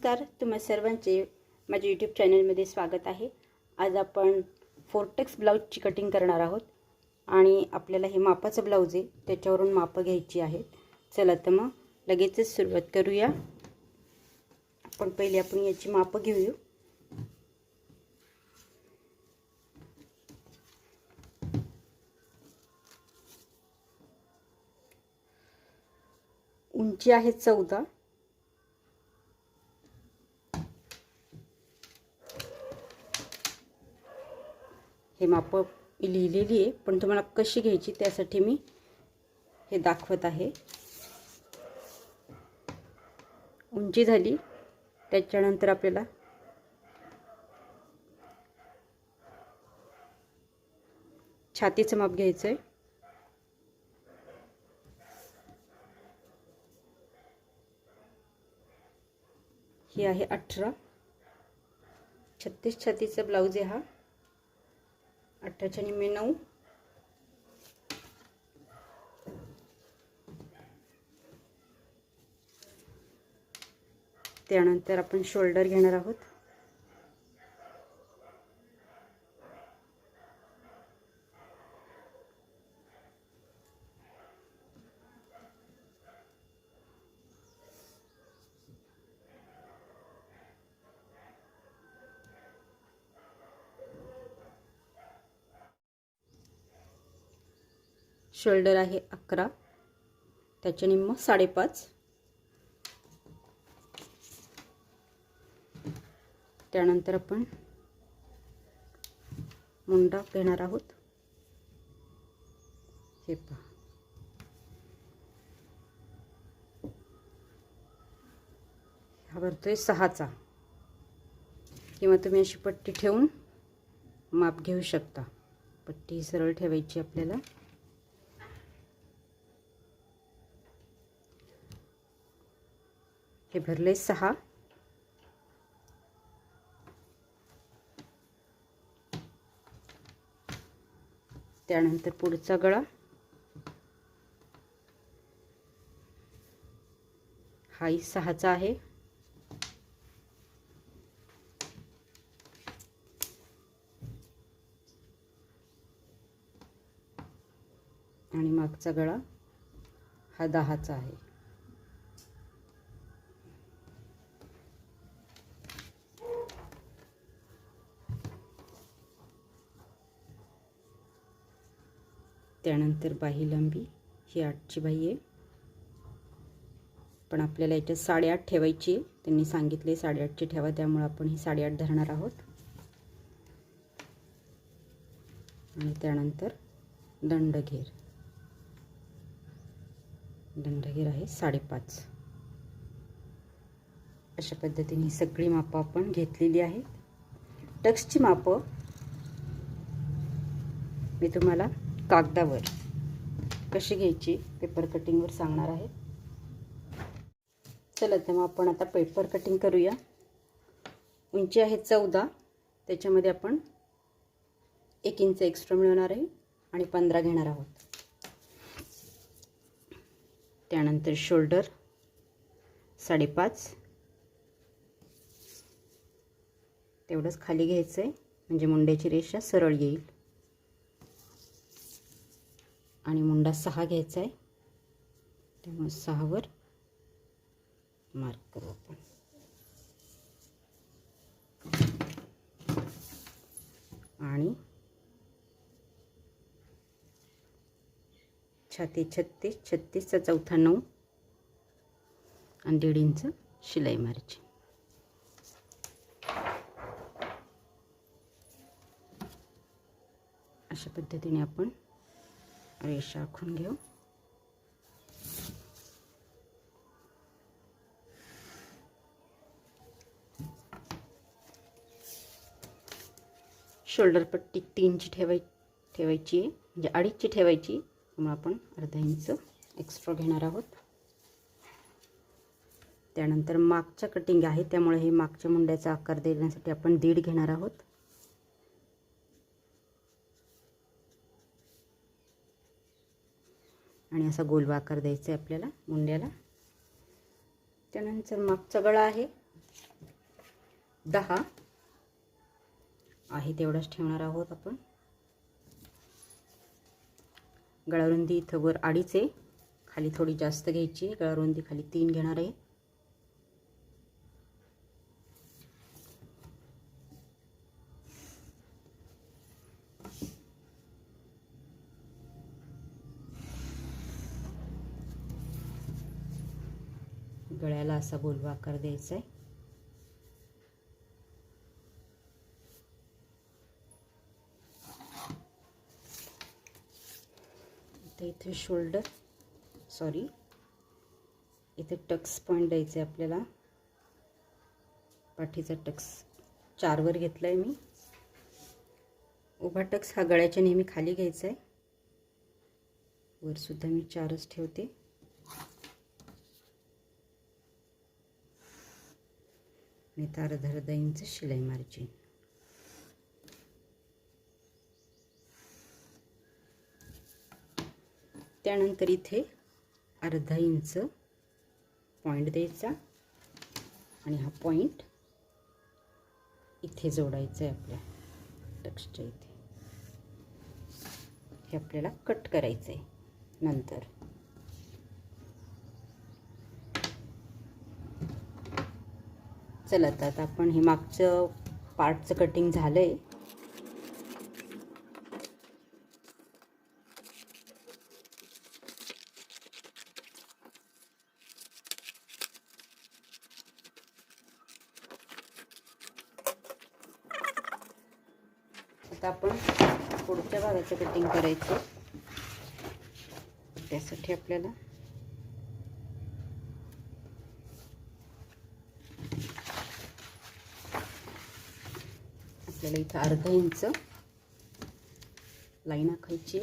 नमस्कार, तुम्हा सर्वांचे माझ्या यूट्यूब चॅनलमध्ये स्वागत आहे। आज आपण फोर्टेक्स ब्लाऊजची कटिंग करणार आहोत आणि आपल्याला हे मापाचं ब्लाऊज आहे, त्याच्यावरून माप घ्यायची आहेत। चला तर मग लगेचच सुरुवात करूया। आपण याची माप घेऊया। उंची आहे 14। हे माप मी लिहिलेली आहे, पण तुम्हाला कशी घ्यायची त्यासाठी मी हे दाखवत आहे। उंची झाली, त्याच्यानंतर आपल्याला छातीचं माप घ्यायचं आहे। ही आहे 18। 36 छातीचा ब्लाऊज आहे हा। 18 निम्मे 9। त्यानंतर आपण शोल्डर घेणार आहोत। शोल्डर आहे 11, त्याच्या निम्म 5.5। त्यानंतर आपण मुंडा घेणार आहोत। हे पहा, हा भरतोय 6चा, किंवा तुम्ही अशी पट्टी ठेवून माप घेऊ शकता। पट्टी सरळ ठेवायची आपल्याला। हे भरले 6। त्यानंतर पुढचा गळा हाही 6चा आहे। आणि मागचा गळा हा 10चा आहे। त्यानंतर बाही लांबी ही 8ची बाही आहे, पण आपल्याला याच्यात 8.5 ठेवायची आहे। त्यांनी सांगितले 8.5ची ठेवा, त्यामुळे आपण ही 8.5 धरणार आहोत। आणि त्यानंतर दंडघेर आहे 5.5। अशा पद्धतीने सगळी माप आपण घेतलेली आहेत। टक्सची माप मी तुम्हाला कागदावर कशी घ्यायची पेपर कटिंगवर सांगणार आहे। चला तर मग आपण आता पेपर कटिंग करूया। उंची आहे 14, त्याच्यामध्ये आपण 1 इंच एक्स्ट्रा मिळवणार आहे आणि 15 घेणार आहोत। त्यानंतर शोल्डर 5.5, तेवढंच खाली घ्यायचं आहे, म्हणजे मुंड्याची रेषा सरळ येईल। आणि मुंडा 6 घ्यायचा आहे, त्यामुळे 6 वर मार्क करू आपण। आणि छाती 36, 36चा चौथा 9 आणि 1.5 इंच शिलाई मारायची। अशा पद्धतीने आपण रेषा आखून घेऊ। शोल्डर पट्टी 3ची ठेवायची आहे, म्हणजे 2.5ची ठेवायची, मग आपण अर्धा इंच एक्स्ट्रा घेणार आहोत। त्यानंतर मागच्या कटिंग आहे, त्यामुळे हे मागच्या मुंड्याचा आकार देण्यासाठी आपण 1.5 घेणार आहोत। आणि असा गोल आकार द्यायचा आहे आपल्याला मुंड्याला। त्यानंतर मागचा गळा आहे 10 आहे तेवढाच ठेवणार आहोत आपण. गळारुंदी इथं वर 2.5 आहे, खाली थोडी जास्त घ्यायची. गळारुंदी खाली 3 घेणार आहे. गळ्याला असा गोलवा आकार द्यायचा आहे. इथे शोल्डर इथे टक्स पॉइंट द्यायचे आपल्याला. पाठीचा टक्स 4 वर घेतलाय मी. उभा टक्स हा गळ्याच्या नेहमी खाली घ्यायचा आहे. वर सुद्धा मी 4च ठेवते. आणि अर्धा इंच शिलाई मार्जिन. त्यानंतर इथे अर्धा इंच पॉइंट द्यायचा आणि हा पॉइंट इथे जोडायचा आहे आपल्या टक्सच्या इथे. हे आपल्याला कट करायचं आहे नंतर. चला आता आपण हे मागचं पार्टचं कटिंग झालंय. आता आपण पुढच्या भागाचं कटिंग करायचं. त्यासाठी आपल्याला इथं अर्धा इंच लाईन आखायची.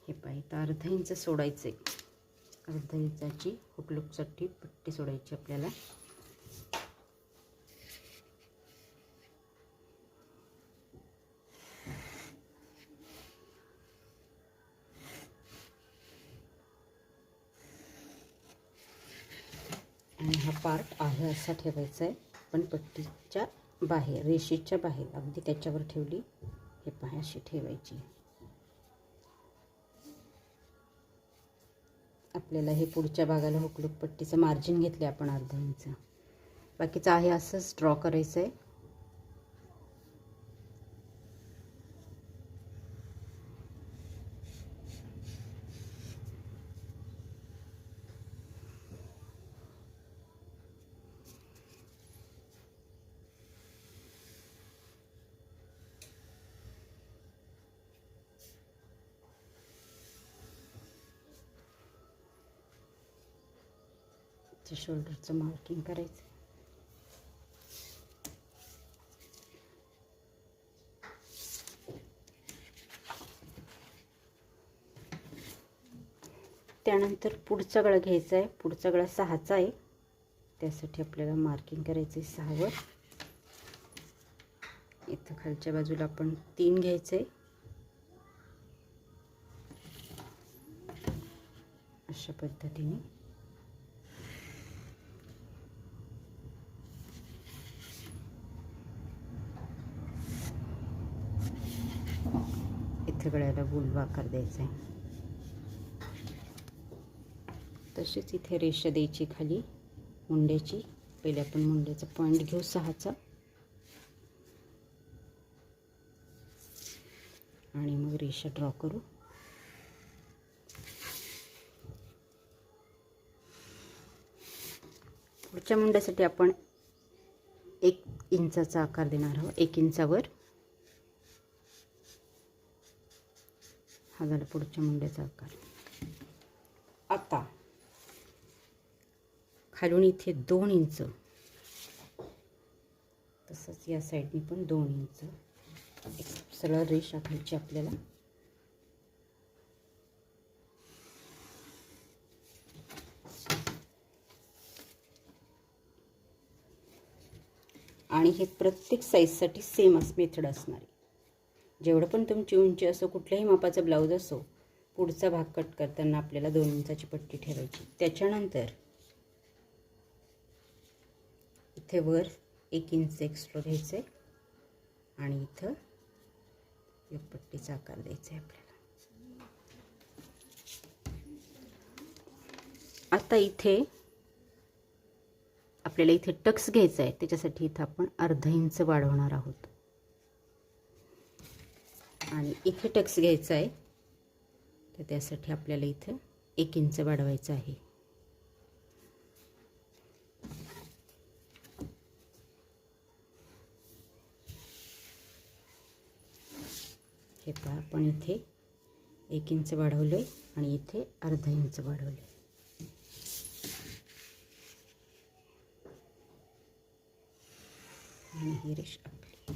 हे पाहिजे इथं अर्धा इंच सोडायचे. अर्धा इंचाची हुकलूकसाठी पट्टी सोडायची आपल्याला. आणि हा पार्ट आहे असा ठेवायचा आहे, पण पट्टीच्या बाहेर, रेषेच्या बाहेर अगदी त्याच्यावर ठेवली. हे पहा अशी ठेवायची. आपल्याला हे पुढच्या भागाला हुकलूक पट्टीचं मार्जिन घेतले आपण अर्धा इंच. बाकीचं आहे असंच ड्रॉ करायचं आहे. शोल्डरचं मार्किंग करायचं. त्यानंतर पुढचा गळा घ्यायचा आहे. पुढचा गळा 6चा आहे. त्यासाठी आपल्याला मार्किंग करायचं आहे 6 वर. इथं खालच्या बाजूला आपण 3 घ्यायचं आहे. अशा पद्धतीने इथे गळ्याला गोलवा आकार द्यायचा आहे. तशीच इथे रेषा द्यायची खाली मुंड्याची. पहिले आपण मुंड्याचा पॉइंट घेऊ 6चा आणि मग रेषा ड्रॉ करू. पुढच्या मुंड्यासाठी आपण 1 इंचाचा आकार देणार आहोत. 1 इंचावर हा झाला पुढच्या मुंड्याचा आकार. आता खालून इथे 2 इंच, तसंच या साईडनी पण 2 इंच एक सरळ रेष आखायची आपल्याला. आणि हे प्रत्येक साईजसाठी सेमच मेथड असणार आहे. जेवढं पण तुमची उंची असो, कुठल्याही मापाचा ब्लाऊज असो, पुढचा भाग कट करताना आपल्याला 2 इंचाची पट्टी ठेवायची. त्याच्यानंतर इथे वर 1 इंच एक्स्ट्रा घ्यायचं आहे आणि इथं एक पट्टीचा आकार द्यायचा आहे आपल्याला. आता इथे आपल्याला इथे टक्स घ्यायचा आहे, त्याच्यासाठी इथं आपण अर्धा इंच वाढवणार आहोत आणि इथे टक्स घ्यायचा आहे, तर त्यासाठी आपल्याला इथं 1 इंच वाढवायचं आहे. हे पहा, आपण इथे 1 इंच वाढवलंय आणि इथे अर्धा इंच वाढवलंय. आणि ही रेषा आपली.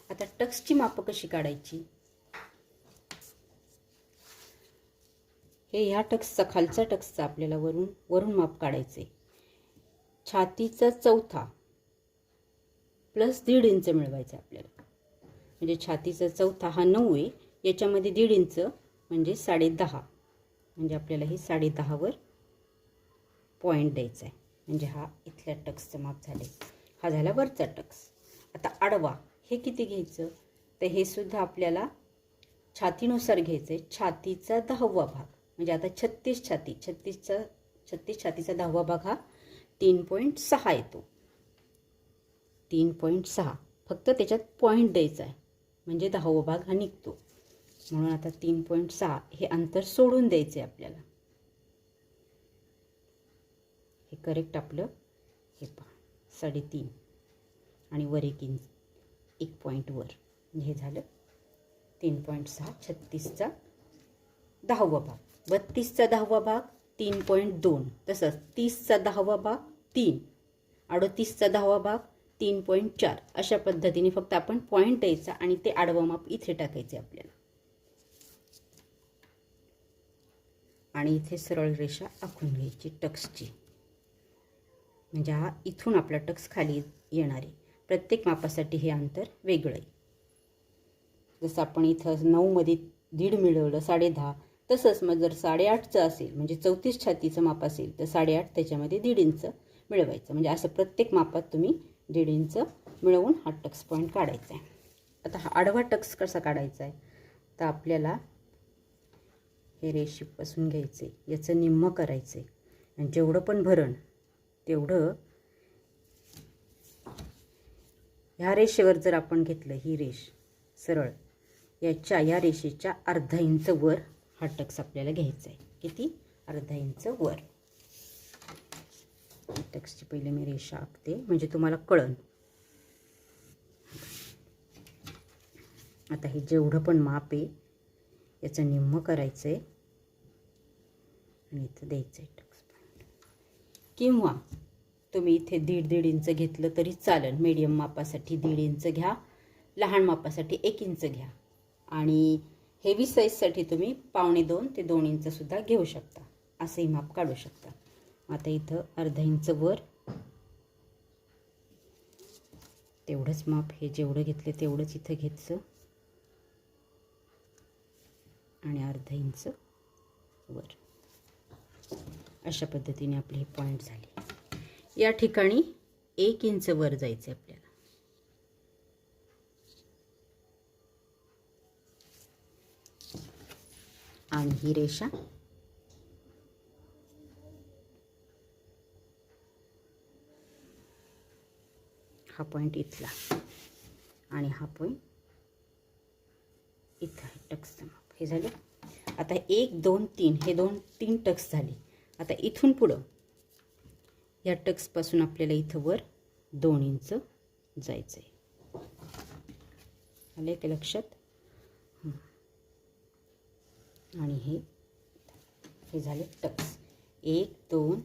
आता टक्सची मापं कशी काढायची? हे ह्या टक्सचा, खालच्या टक्सचा आपल्याला वरून माप काढायचे. छातीचा चौथा प्लस 1.5 इंच मिळवायचं आपल्याला. म्हणजे छातीचा चौथा हा 9 आहे, याच्यामध्ये 1.5 इंच म्हणजे 10.5. म्हणजे आपल्याला हे 10.5 वर पॉईंट द्यायचा आहे. म्हणजे हा इथल्या टक्सचं माप झाले. हा झाला वरचा टक्स. आता आडवा हे किती घ्यायचं? तर हे सुद्धा आपल्याला छातीनुसार घ्यायचं आहे. छातीचा 10वा भाग म्हणजे आता 36 छाती, 36 छातीचा 10वा भाग हा 3.6 येतो. 3.6 फक्त त्याच्यात पॉईंट द्यायचा आहे म्हणजे 10वा भाग हा निघतो. म्हणून आता 3.6 हे अंतर सोडून द्यायचं आहे आपल्याला. हे करेक्ट आपलं. हे पहा 3.5 आणि वर 1 इंच, 1 पॉईंट वर, म्हणजे हे झालं 3.6. 36चा 10वा भाग, 32चा 10वा भाग 3.2, तसंच 30चा 10वा भाग 3, 38चा 10वा भाग 3.4. अशा पद्धतीने फक्त आपण पॉईंट द्यायचा आणि ते आडवं माप इथे टाकायचे आपल्याला. आणि इथे सरळ रेषा आखून घ्यायची टक्सची. म्हणजे हा इथून आपला टक्स खाली येणार आहे. प्रत्येक मापासाठी हे अंतर वेगळं आहे. जसं आपण इथं 9 मध्ये 1.5 मिळवलं 10.5, तसंच मग जर 8.5चं असेल म्हणजे 34 छातीचं माप असेल तर 8.5 त्याच्यामध्ये 1.5 इंच मिळवायचं. म्हणजे असं प्रत्येक मापात तुम्ही 1.5 इंच मिळवून हा टक्स पॉईंट काढायचा आहे. आता हा आडवा टक्स कसा काढायचा आहे? तर आपल्याला हे रेषेपासून घ्यायचे, याचं निम्म करायचं आहे आणि जेवढं पण भरण तेवढं ह्या रेषेवर जर आपण घेतलं, ही रेष सरळ या रेषेच्या अर्धा इंच वर हा टक्स आपल्याला घ्यायचा आहे. किती? अर्धा इंच वर. टक्सची पहिले मी रेषा आखते म्हणजे तुम्हाला कळन. आता हे जेवढं पण माप आहे याचं निम्म करायचं आहे आणि इथं द्यायचं आहे टक्स पॉईंट. किंवा तुम्ही इथे 1.5 इंच घेतलं तरी चालेल. मीडियम मापासाठी 1.5 इंच घ्या, लहान मापासाठी 1 इंच घ्या आणि हेवी साईजसाठी तुम्ही 1.25 ते 2 इंच सुद्धा घेऊ शकता. असंही माप काढू शकता. आता इथं अर्धा इंच वर, तेवढंच माप हे जेवढं घेतलं तेवढंच इथं घ्यायचं आणि अर्धा इंच वर. अशा पद्धतीने आपले हे पॉईंट झाले. या ठिकाणी 1 इंच वर जायचं आपल्याला. आणि ही रेषा हा पॉईंट इथला आणि हा पॉईंट इथं आहे टक्सचं माप. हे झालं. आता 1, 2, 3 हे 3 टक्स झाले. आता इथून पुढं या टक्सपासून आपल्याला इथं वर 2 इंच जायचं आहे. आले का लक्षात? आणि हे झाले टक्स. 1, 2,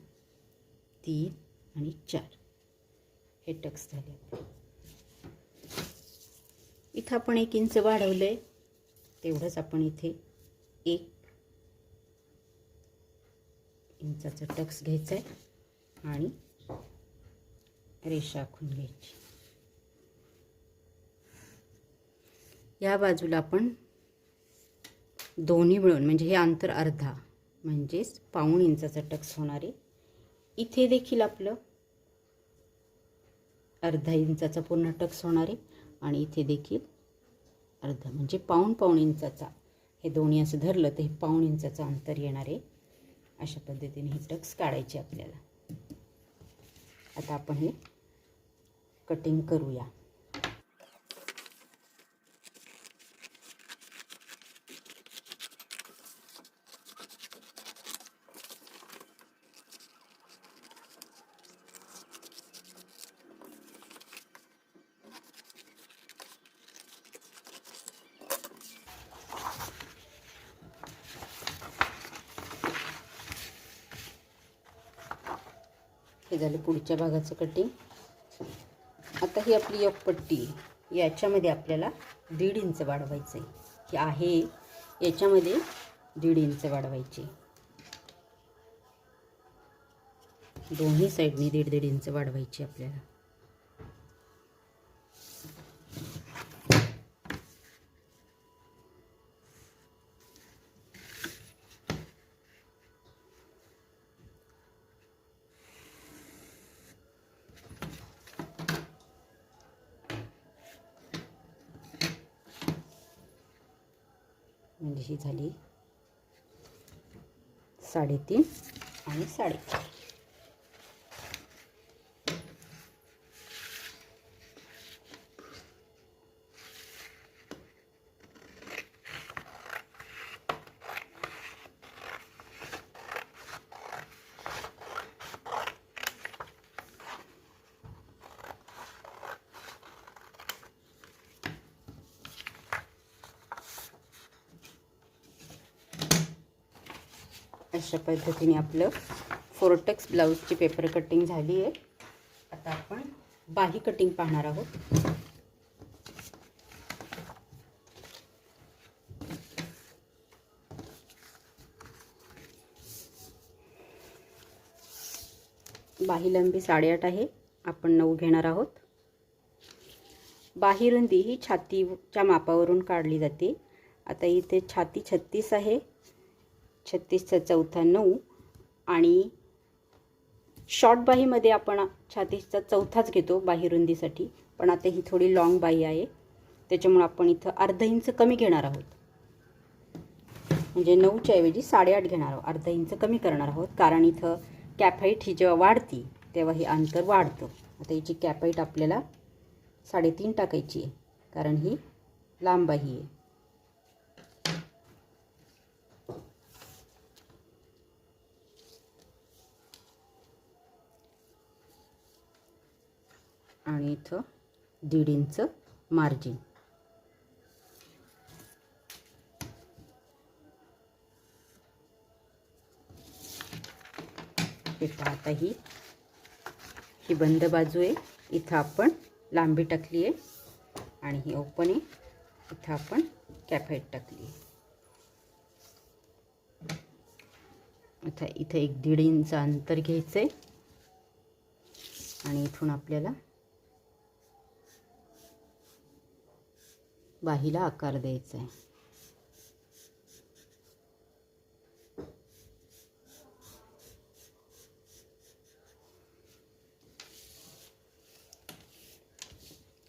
3 आणि 4 हे टक्स झाले. इथं आपण 1 इंच वाढवलंय, तेवढंच आपण इथे 1 इंचाचं टक्स घ्यायचं आहे आणि रेषा आखून घ्यायची. या बाजूला आपण दोन्ही मिळून म्हणजे हे अंतर अर्धा म्हणजेच 1.25 इंचाचा टक्स होणार आहे. इथे देखील आपलं अर्धा इंचाचा पूर्ण टक्स होणार आहे आणि इथे देखील अर्धा म्हणजे पाऊण इंचाचा, हे दोन्ही असं धरलं तर हे पाऊण इंचाचं अंतर येणार आहे. अशा पद्धतीने हे टक्स काढायचे आपल्याला. आता आपण हे कटिंग करूया. हे झालं पुढच्या भागाचं कटिंग. आता ही आपली एक पट्टी, याच्यामध्ये आपल्याला 1.5 इंच वाढवायचं आहे. ही आहे याच्यामध्ये 1.5 इंच वाढवायचे. दोन्ही साईडनी 1.5 इंच वाढवायची आपल्याला. म्हणजे ही झाली 3.5 आणि 4.5. अशा पद्धतीने आपलं फोर्टेक्स ब्लाऊजची पेपर कटिंग झाली आहे. आता आपण बाही कटिंग पाहणार आहोत. बाही लांबी 8.5 आहे, आपण 9 घेणार आहोत. बाही रुंदी ही छातीच्या मापावरून काढली जाते. आता इथे छाती 36 आहे, 36चा चौथा 9 आणि शॉर्ट बाहीमध्ये आपण छातीचा चौथाच घेतो बाही रुंदीसाठी. पण आता ही थोडी लॉंग बाही आहे, त्याच्यामुळे आपण इथं अर्धा इंच कमी घेणार आहोत. म्हणजे 9च्या ऐवजी 8.5 घेणार आहोत, अर्धा इंच कमी करणार आहोत. कारण इथं कॅप हाईट ही जेव्हा वाढती तेव्हा हे अंतर वाढतं. आता हिची कॅप हाईट आपल्याला 3.5 टाकायची आहे, कारण ही लांब बाही आहे. आणि इथं 1.5 इंच मार्जिन. हे आता ही बंद बाजू आहे, इथं आपण लांबी टाकली आहे आणि ही ओपन आहे, इथं आपण कॅप हाईट टाकली आहे. आता इथं 1.5 इंच अंतर घ्यायचं आहे आणि इथून आपल्याला बाहीला आकार द्यायचा आहे.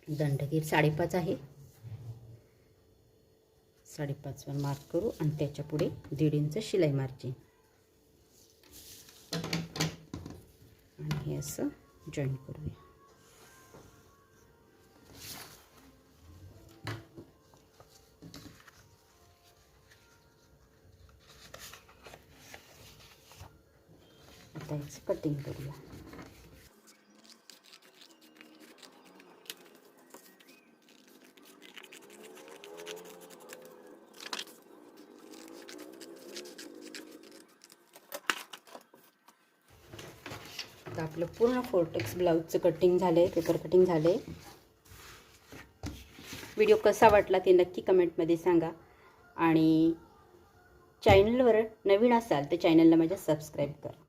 दंडगीर 5.5 आहे, 5.5 वर मार्क करू आणि त्याच्या पुढे 1.5 इंच शिलाई मार्जिन आणि हे असं जॉईन करूया. आता याचं कटिंग करूया. आता आपलं पूर्ण फोर्टेक्स ब्लाऊजचं कटिंग झालं आहे, पेपर कटिंग झालं आहे. व्हिडिओ कसा वाटला ते नक्की कमेंटमध्ये सांगा आणि चॅनलवर नवीन असाल तर चॅनलला माझ्या सबस्क्राईब करा.